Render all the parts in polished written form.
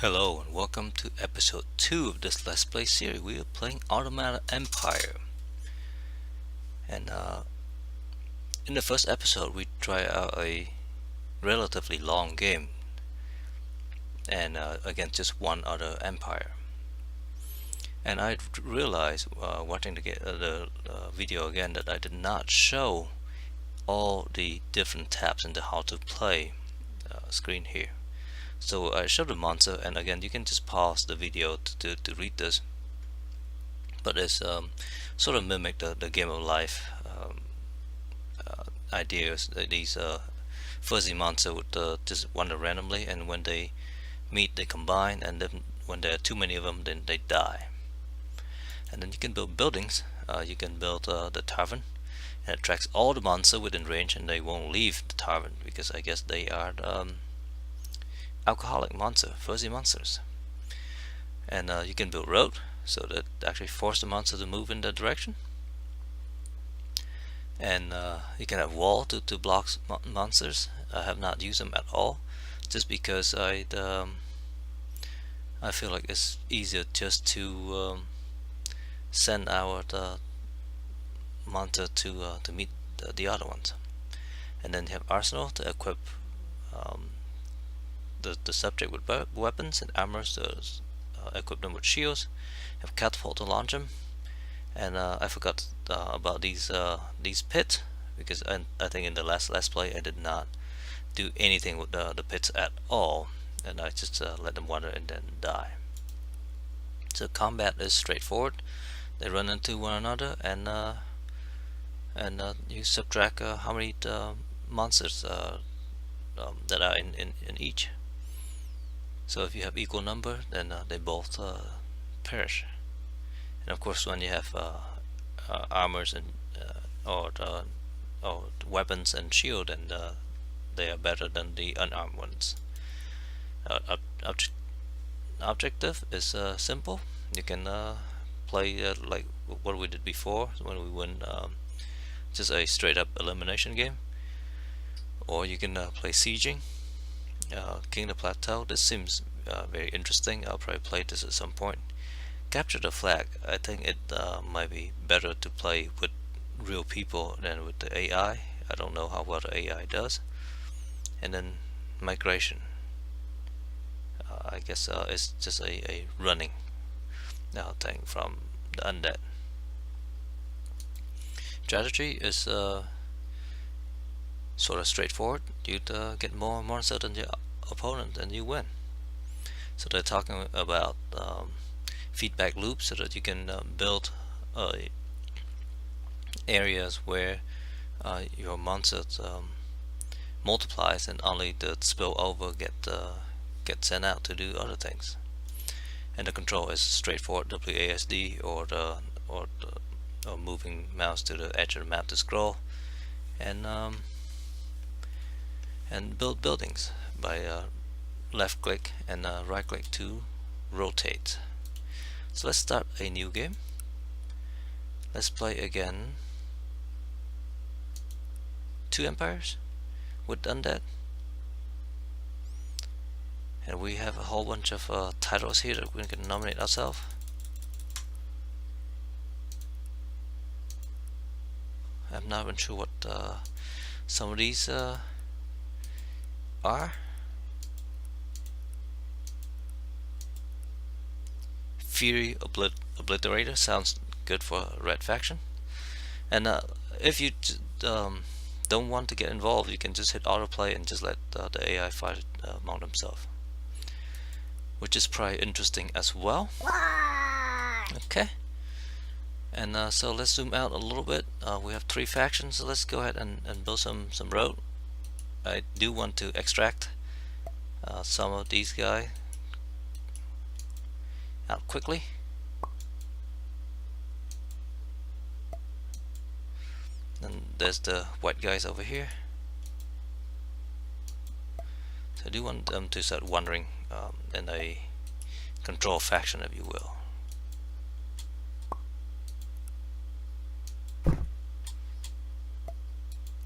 Hello and welcome to episode 2 of this Let's Play series. We are playing Automata Empire. And in the first episode we try out a relatively long game and against just one other empire. And I realized watching the video again that I did not show all the different tabs in the how to play screen here. So I showed the monster, and again you can just pause the video to read this. But it's sort of mimic the game of life ideas. These fuzzy monsters would just wander randomly, and when they meet they combine, and then when there are too many of them then they die. And then you can build buildings. You can build the tavern, and it attracts all the monsters within range, and they won't leave the tavern because I guess they are alcoholic monster, fuzzy monsters. And you can build road, so that actually force the monster to move in that direction. And you can have wall to block monsters. I have not used them at all, just because I feel like it's easier just to send our monster to meet the other ones. And then you have arsenal to equip the subject with weapons, and armor to equip them with shields. Have catapult to launch them. And I forgot about these pits, because I think in the last play I did not do anything with the pits at all, and I just let them wander and then die. So combat is straightforward. They run into one another, and you subtract how many monsters that are in each. So if you have equal number, then they both perish. And of course, when you have armors and or weapons and shield, and they are better than the unarmed ones. Objective is simple. You can play like what we did before when we win just a straight up elimination game, or you can play sieging, King the Plateau. This seems very interesting. I'll probably play this at some point. Capture the flag. I think it might be better to play with real people than with the AI. I don't know how well the AI does. And then migration. I guess it's just a running thing from the Undead. Strategy is sort of straightforward. You get more monsters than your opponent and you win. So they're talking about feedback loops, so that you can build areas where your monsters multiplies, and only the spillover get sent out to do other things. And the control is straightforward: WASD or moving mouse to the edge of the map to scroll, and build buildings by left click and right click to rotate. So let's start a new game. Let's play again 2 empires with Undead. And we have a whole bunch of titles here that we can nominate ourselves. I'm not even sure what some of these are. Fury Obliterator sounds good for Red Faction. And if you don't want to get involved, you can just hit autoplay and just let the AI fight it among themselves, which is probably interesting as well. Okay. And so let's zoom out a little bit. We have 3 factions, so let's go ahead and build some road. I do want to extract some of these guys out quickly. And there's the white guys over here. So I do want them to start wandering in a control faction, if you will.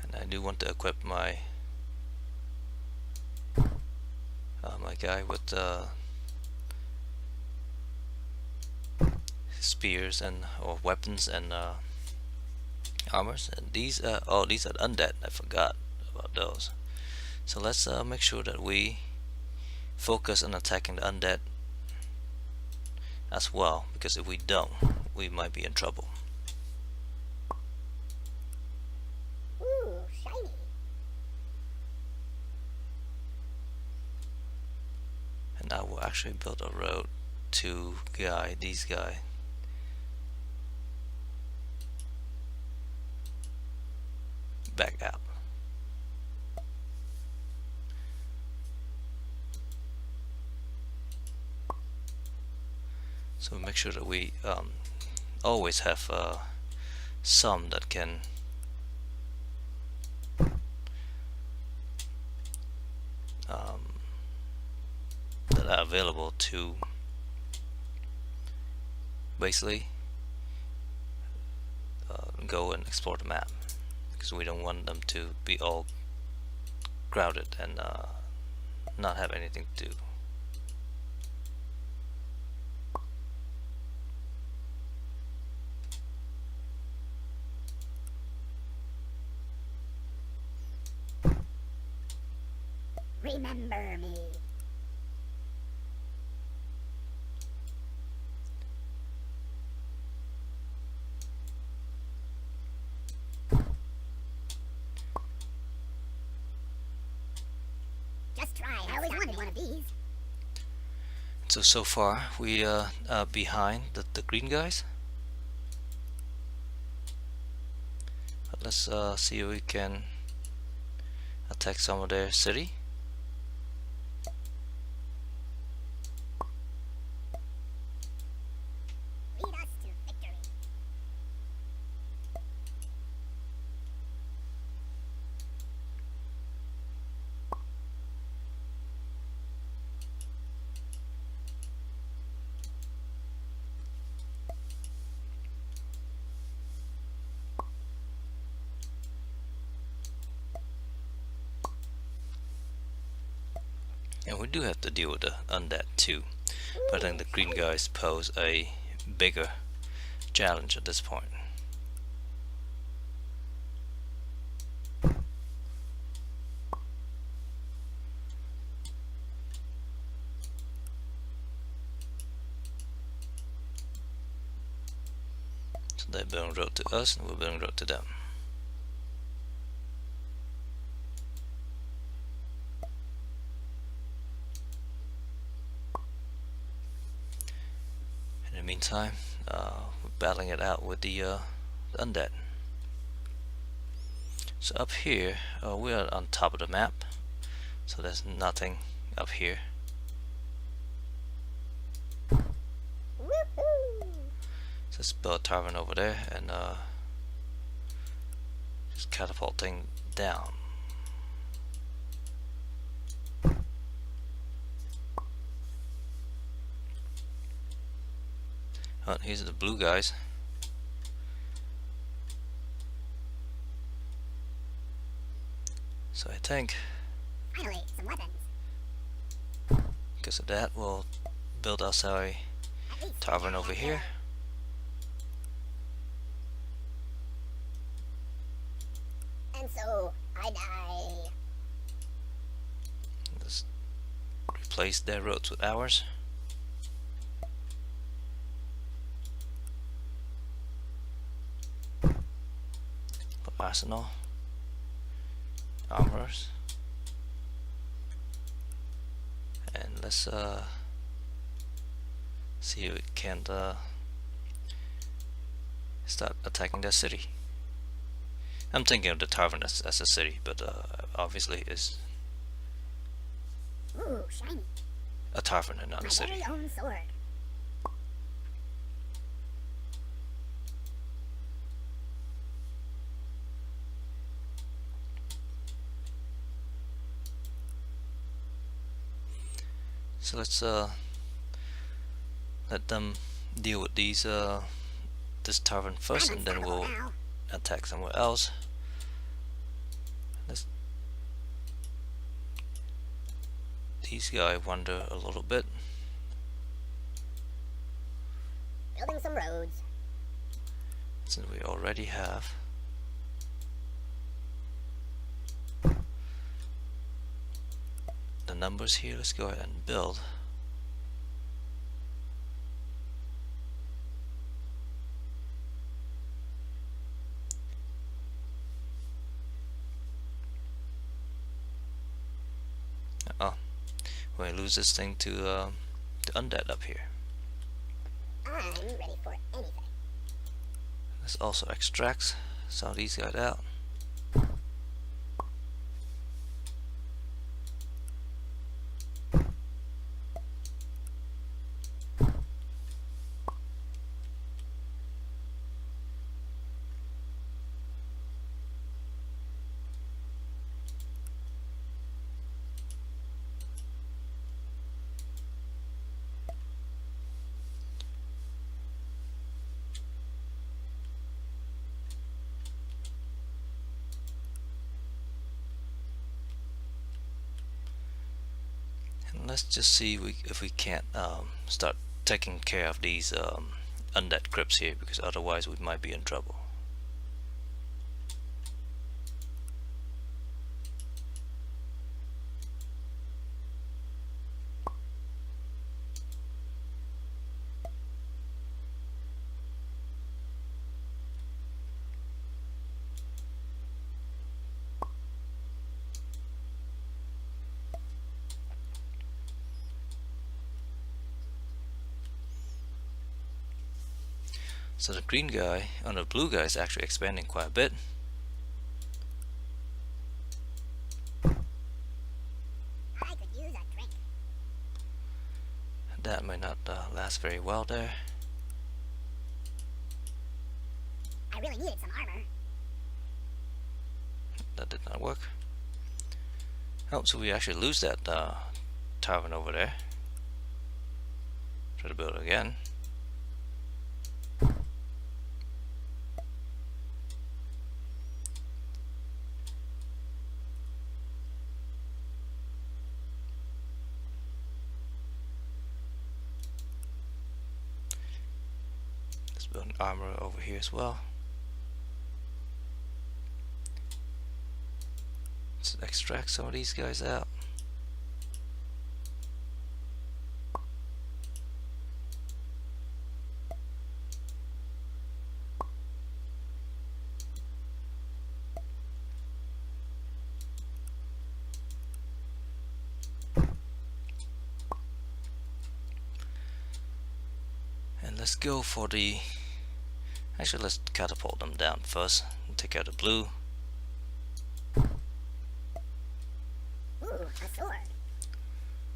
And I do want to equip my my guy with spears and or weapons and armors. And these these are undead. I forgot about those. So let's make sure that we focus on attacking the undead as well, because if we don't, we might be in trouble. Ooh, shiny. And I will actually build a road to guide these guys. Back out. So make sure that we always have some that can that are available to basically go and explore the map, because we don't want them to be all crowded and not have anything to do. Remember me. Just try. I always wanted one of these. So far we are behind the green guys. But let's see if we can attack some of their city. Lead us to victory. And we do have to deal with the undead too, but I think the green guys pose a bigger challenge at this point. So they're building road to us and we're building road to them. In the meantime, we're battling it out with the undead. So up here, we are on top of the map, so there's nothing up here. Woohoo! So let's build a tavern over there and just catapulting down. Oh, here's the blue guys. So I think Finally, some weapons. because of that we'll build us a At least tavern over here. And so I die. Let's replace their roads with ours. Put arsenal, armors, and let's see if we can start attacking the city. I'm thinking of the tavern as a city, but obviously it's Ooh, shiny. a tavern and not My a city. very own sword. So let's let them deal with these this tavern first, I'm and then unstoppable we'll now. attack somewhere else. Let's these guys wander a little bit. Building some roads. Since we already have the numbers here, let's go ahead and build. Oh, we're gonna lose this thing to Undead up here. I'm ready for anything. Let's also extract some of these guys out. And let's just see if we can't start taking care of these undead crypts here, because otherwise we might be in trouble. So the green guy, or the blue guy, is actually expanding quite a bit. I could use a drink. That might not last very well there. I really needed some armor. That did not work. Oh, so we actually lose that tavern over there. Try to build it again. Let's build an armor over here as well. Let's extract some of these guys out. And let's go for the... Actually, let's catapult them down first and take out the blue. Ooh, a sword.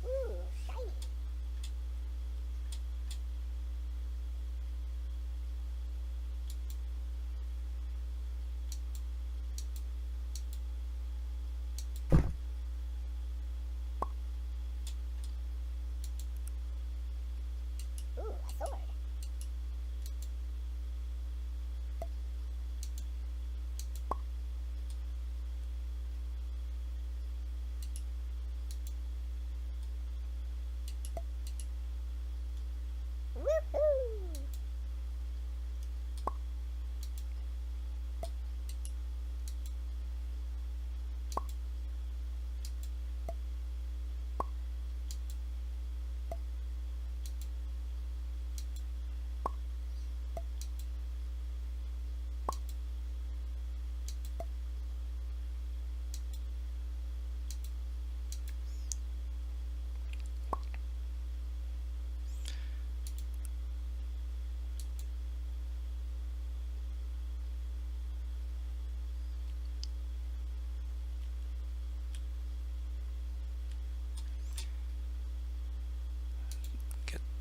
Ooh, shiny. Ooh, a sword. Woohoo!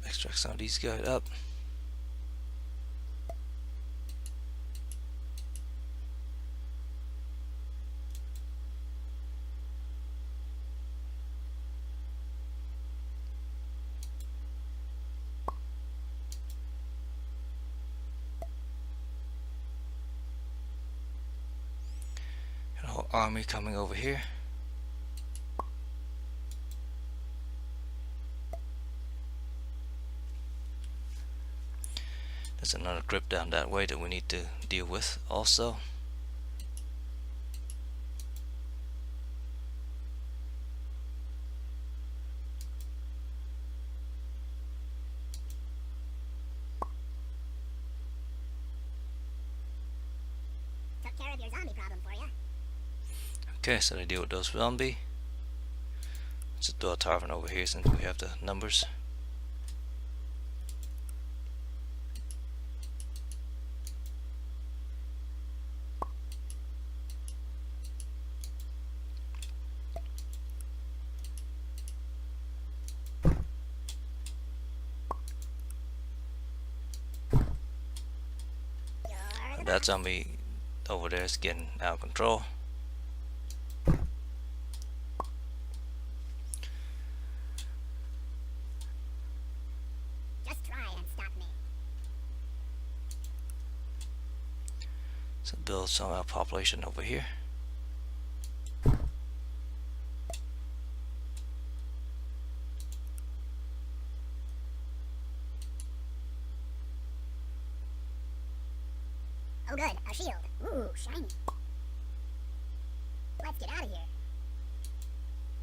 Extract some of these guys up. Got a whole army coming over here. There's another grip down that way that we need to deal with also. Took care of your zombie problem for you. Okay, so to deal with those zombie, let's just do a tavern over here since we have the numbers. You're the That boss. zombie over there is getting out of control. Just try and stop me. So build some population over here. Oh good, a shield. Ooh, shiny. Let's get out of here.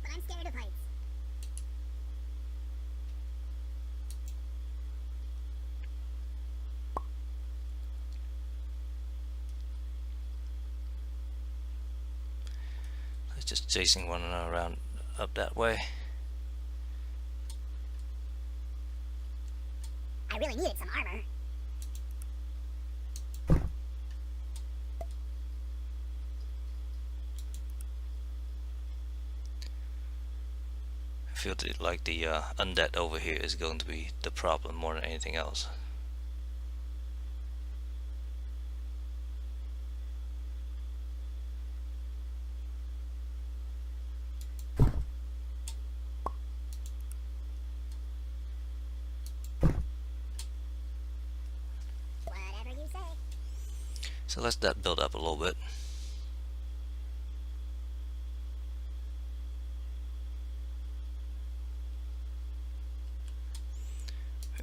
But I'm scared of heights. It's just chasing one another around up that way. I really needed some armor. I feel like the undead over here is going to be the problem more than anything else. Whatever you say. So let's that build up a little bit.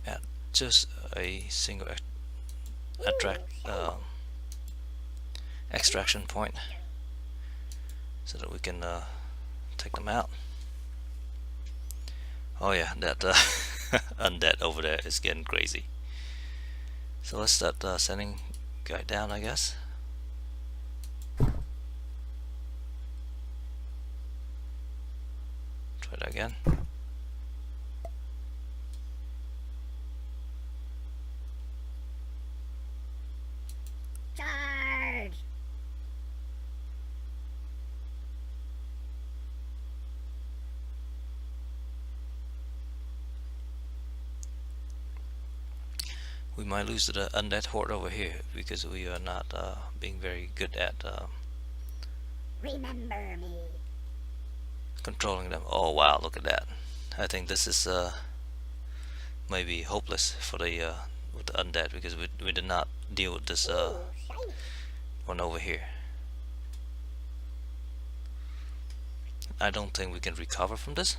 At just a single extraction point so that we can take them out. Oh yeah, that undead over there is getting crazy. So let's start sending guy down, I guess. Try that again. Charge! We might lose to the undead horde over here because we are not being very good at Remember me. controlling them. Oh wow, look at that. I think this is maybe hopeless for the with the undead because we did not deal with this Ooh, shiny. one over here. I don't think we can recover from this.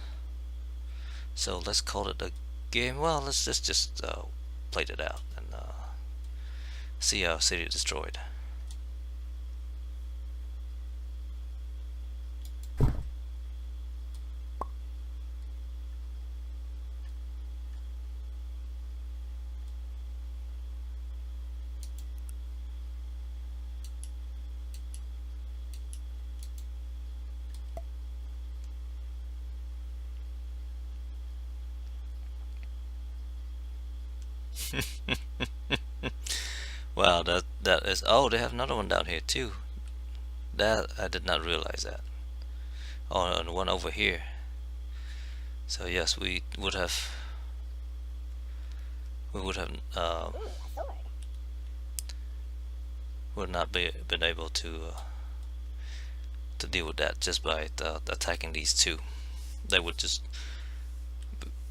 So let's call it a game. Well, let's just play it out and see our city destroyed. Wow, that is. Oh, they have another one down here too. That I did not realize that. Oh, and one over here. So yes, we would have Ooh, a sword. would not been able to deal with that just by attacking these two. They would just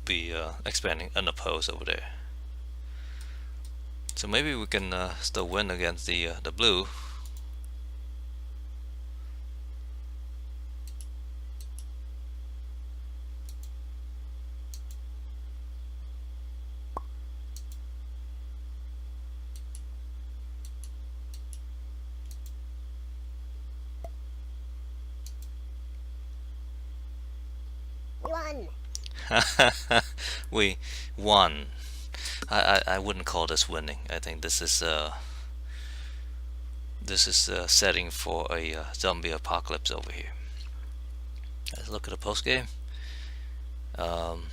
be expanding unopposed over there. So maybe we can still win against the blue. won. We won. I wouldn't call this winning. I think this is setting for a zombie apocalypse over here. Let's look at the post game. Um,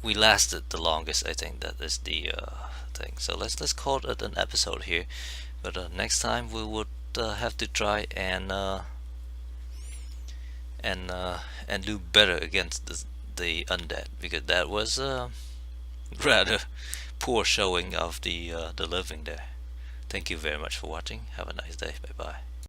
we lasted the longest. I think that is the thing. So let's call it an episode here. But next time we would have to try and do better against the undead, because that was rather poor showing of the living there. Thank you very much for watching. Have a nice day. Bye bye.